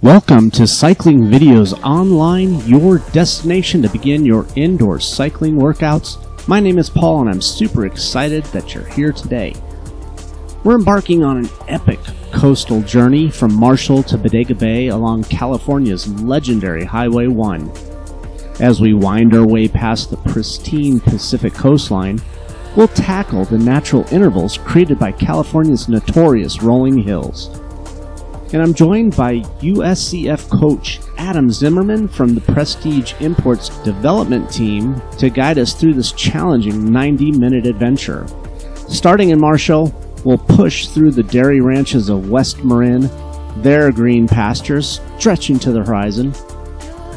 Welcome to Cycling Videos Online, your destination to begin your indoor cycling workouts. My name is Paul and I'm super excited that you're here today. We're embarking on an epic coastal journey from Marshall to Bodega Bay along California's legendary Highway 1. As we wind our way past the pristine Pacific coastline, we'll tackle the natural intervals created by California's notorious rolling hills. And I'm joined by USCF coach Adam Zimmerman from the Prestige Imports development team to guide us through this challenging 90-minute adventure. Starting in Marshall, we'll push through the dairy ranches of West Marin, their green pastures stretching to the horizon.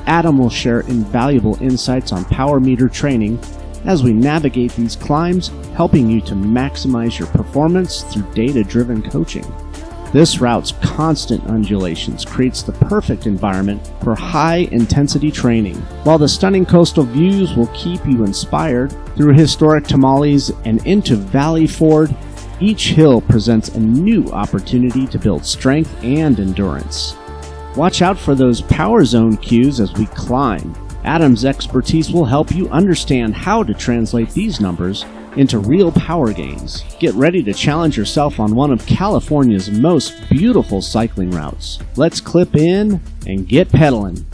Adam will share invaluable insights on power meter training as we navigate these climbs, helping you to maximize your performance through data-driven coaching. This route's constant undulations creates the perfect environment for high-intensity training, while the stunning coastal views will keep you inspired. Through historic Tomales and into Valley Ford, each hill presents a new opportunity to build strength and endurance. Watch out for those power zone cues as we climb. Adam's expertise will help you understand how to translate these numbers into real power gains. Get ready to challenge yourself on one of California's most beautiful cycling routes. Let's clip in and get pedaling.